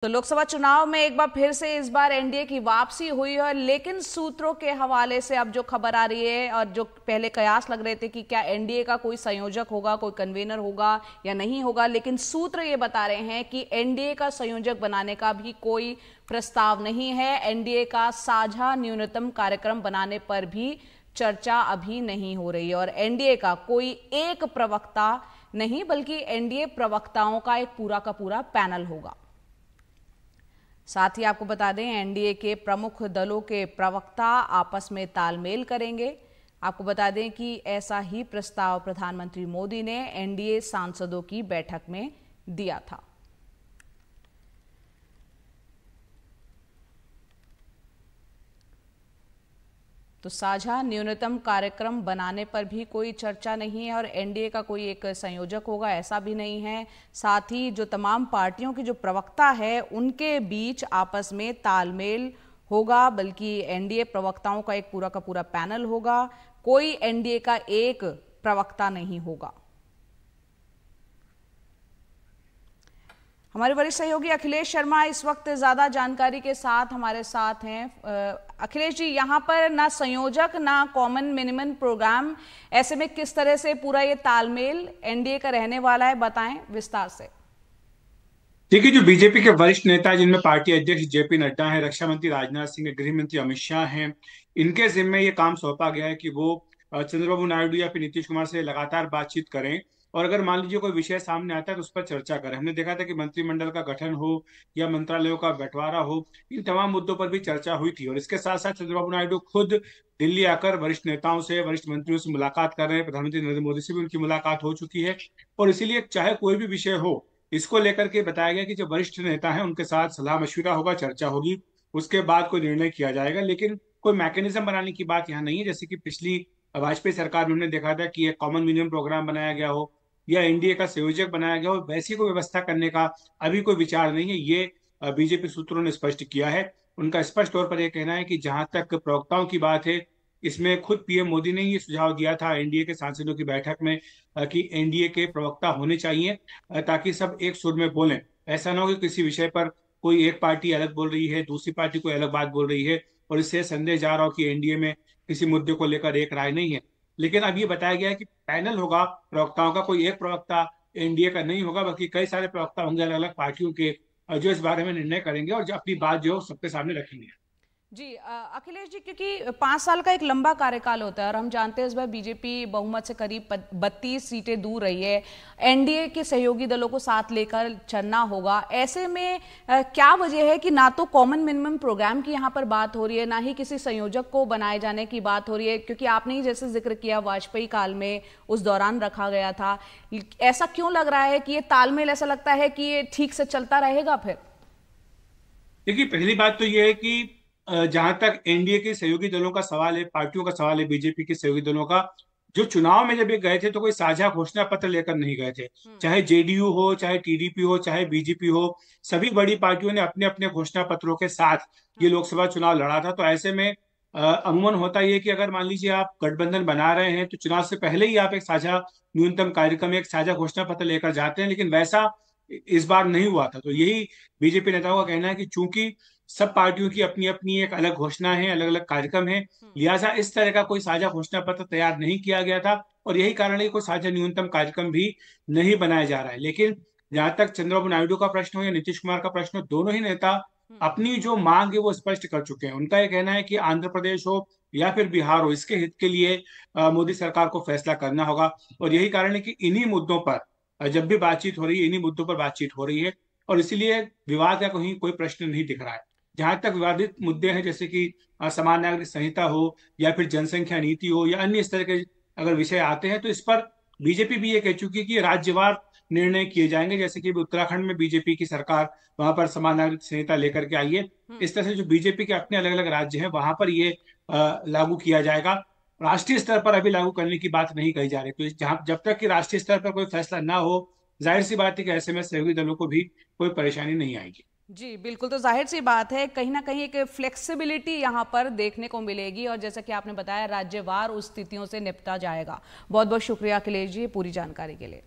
तो लोकसभा चुनाव में एक बार फिर से इस बार एनडीए की वापसी हुई है, लेकिन सूत्रों के हवाले से अब जो खबर आ रही है और जो पहले कयास लग रहे थे कि क्या एनडीए का कोई संयोजक होगा, कोई कन्वीनर होगा या नहीं होगा, लेकिन सूत्र ये बता रहे हैं कि एनडीए का संयोजक बनाने का भी कोई प्रस्ताव नहीं है। एनडीए का साझा न्यूनतम कार्यक्रम बनाने पर भी चर्चा अभी नहीं हो रही है और एनडीए का कोई एक प्रवक्ता नहीं बल्कि एनडीए प्रवक्ताओं का एक पूरा का पूरा पैनल होगा। साथ ही आपको बता दें, एनडीए के प्रमुख दलों के प्रवक्ता आपस में तालमेल करेंगे। आपको बता दें कि ऐसा ही प्रस्ताव प्रधानमंत्री मोदी ने एनडीए सांसदों की बैठक में दिया था। तो साझा न्यूनतम कार्यक्रम बनाने पर भी कोई चर्चा नहीं है और एनडीए का कोई एक संयोजक होगा ऐसा भी नहीं है। साथ ही जो तमाम पार्टियों के जो प्रवक्ता है उनके बीच आपस में तालमेल होगा, बल्कि एनडीए प्रवक्ताओं का एक पूरा का पूरा पैनल होगा, कोई एनडीए का एक प्रवक्ता नहीं होगा। हमारे वरिष्ठ सहयोगी अखिलेश शर्मा इस वक्त ज्यादा जानकारी के साथ हमारे साथ हैं। अखिलेश जी, यहाँ पर ना संयोजक ना कॉमन मिनिमम प्रोग्राम, ऐसे में किस तरह से पूरा ये तालमेल एनडीए का रहने वाला है, बताएं विस्तार से। देखिए, जो बीजेपी के वरिष्ठ नेता जिनमें पार्टी अध्यक्ष जेपी नड्डा हैं, रक्षा मंत्री राजनाथ सिंह, गृह मंत्री अमित शाह हैं, इनके जिम्मे ये काम सौंपा गया है कि वो चंद्रबाबू नायडू या फिर नीतीश कुमार से लगातार बातचीत करें और अगर मान लीजिए कोई विषय सामने आता है तो उस पर चर्चा करें। हमने देखा था कि मंत्रिमंडल का गठन हो या मंत्रालयों का बंटवारा हो, इन तमाम मुद्दों पर भी चर्चा हुई थी और इसके साथ साथ चंद्रबाबू नायडू खुद दिल्ली आकर वरिष्ठ नेताओं से, वरिष्ठ मंत्रियों से मुलाकात कर रहे हैं। प्रधानमंत्री नरेंद्र मोदी से भी उनकी मुलाकात हो चुकी है और इसीलिए चाहे कोई भी विषय हो, इसको लेकर के बताया गया कि जो वरिष्ठ नेता हैं उनके साथ सलाह मशविरा होगा, चर्चा होगी, उसके बाद कोई निर्णय किया जाएगा। लेकिन कोई मैकेनिज्म बनाने की बात यहाँ नहीं है, जैसे कि पिछली वाजपेयी सरकार में हमने देखा था कि एक कॉमन मिनिमम प्रोग्राम बनाया गया हो या एनडीए का संयोजक बनाया गया हो। वैसी कोई व्यवस्था करने का अभी कोई विचार नहीं है, ये बीजेपी सूत्रों ने स्पष्ट किया है। उनका स्पष्ट तौर पर यह कहना है कि जहां तक प्रवक्ताओं की बात है, इसमें खुद पीएम मोदी ने ये सुझाव दिया था एनडीए के सांसदों की बैठक में कि एनडीए के प्रवक्ता होने चाहिए ताकि सब एक सुर में बोलें। ऐसा ना हो कि किसी विषय पर कोई एक पार्टी अलग बोल रही है, दूसरी पार्टी कोई अलग बात बोल रही है और इससे संदेश जा रहा हो कि एनडीए में किसी मुद्दे को लेकर एक राय नहीं है। लेकिन अब ये बताया गया है कि पैनल होगा प्रवक्ताओं का, कोई एक प्रवक्ता एनडीए का नहीं होगा, बल्कि कई सारे प्रवक्ता होंगे अलग अलग पार्टियों के जो इस बारे में निर्णय करेंगे और जो अपनी बात जो सबके सामने रखेंगे। जी अखिलेश जी, क्योंकि 5 साल का एक लंबा कार्यकाल होता है और हम जानते हैं इस बार बीजेपी बहुमत से करीब 32 सीटें दूर रही है, एनडीए के सहयोगी दलों को साथ लेकर चलना होगा। ऐसे में क्या वजह है कि ना तो कॉमन मिनिमम प्रोग्राम की यहाँ पर बात हो रही है, ना ही किसी संयोजक को बनाए जाने की बात हो रही है, क्योंकि आपने ही जैसे जिक्र किया वाजपेयी काल में उस दौरान रखा गया था। ऐसा क्यों लग रहा है कि ये तालमेल, ऐसा लगता है कि ये ठीक से चलता रहेगा फिर? देखिए, पहली बात तो ये है कि जहां तक एनडीए के सहयोगी दलों का सवाल है, पार्टियों का सवाल है, बीजेपी के सहयोगी दलों का, जो चुनाव में जब ये गए थे तो कोई साझा घोषणा पत्र लेकर नहीं गए थे। चाहे जेडीयू हो, चाहे टीडीपी हो, चाहे बीजेपी हो, सभी बड़ी पार्टियों ने अपने अपने घोषणा पत्रों के साथ ये लोकसभा चुनाव लड़ा था। तो ऐसे में अमूमन होता ये कि अगर मान लीजिए आप गठबंधन बना रहे हैं तो चुनाव से पहले ही आप एक साझा न्यूनतम कार्यक्रम, एक साझा घोषणा पत्र लेकर जाते हैं, लेकिन वैसा इस बार नहीं हुआ था। तो यही बीजेपी नेताओं का कहना है कि चूंकि सब पार्टियों की अपनी अपनी एक अलग घोषणा है, अलग अलग कार्यक्रम है, लिहाजा इस तरह का कोई साझा घोषणा पत्र तैयार नहीं किया गया था और यही कारण है कि कोई साझा न्यूनतम कार्यक्रम भी नहीं बनाया जा रहा है। लेकिन जहां तक चंद्रबाबू नायडू का प्रश्न हो या नीतीश कुमार का प्रश्न हो, दोनों ही नेता अपनी जो मांग है वो स्पष्ट कर चुके हैं। उनका यह कहना है कि आंध्र प्रदेश हो या फिर बिहार हो, इसके हित के लिए मोदी सरकार को फैसला करना होगा और यही कारण है कि इन्हीं मुद्दों पर जब भी बातचीत हो रही है, इन्हीं मुद्दों पर बातचीत हो रही है और इसीलिए विवाद का कहीं कोई प्रश्न नहीं दिख रहा है। जहां तक विवादित मुद्दे हैं, जैसे कि समान नागरिक संहिता हो या फिर जनसंख्या नीति हो या अन्य इस तरह के अगर विषय आते हैं, तो इस पर बीजेपी भी ये कह चुकी है कि राज्यवार निर्णय किए जाएंगे। जैसे कि उत्तराखंड में बीजेपी की सरकार वहां पर समान नागरिक संहिता लेकर के आई है, इस तरह से जो बीजेपी के अपने अलग अलग राज्य हैं वहां पर ये लागू किया जाएगा। राष्ट्रीय स्तर पर अभी लागू करने की बात नहीं कही जा रही। तो जहां जब तक कि राष्ट्रीय स्तर पर कोई फैसला ना हो, जाहिर सी बात है कि ऐसे में सहयोगी दलों को भी कोई परेशानी नहीं आएगी। जी बिल्कुल, तो जाहिर सी बात है कहीं ना कहीं एक फ्लेक्सिबिलिटी यहाँ पर देखने को मिलेगी और जैसा कि आपने बताया राज्यवार उस स्थितियों से निपटा जाएगा। बहुत बहुत शुक्रिया अखिलेश जी पूरी जानकारी के लिए।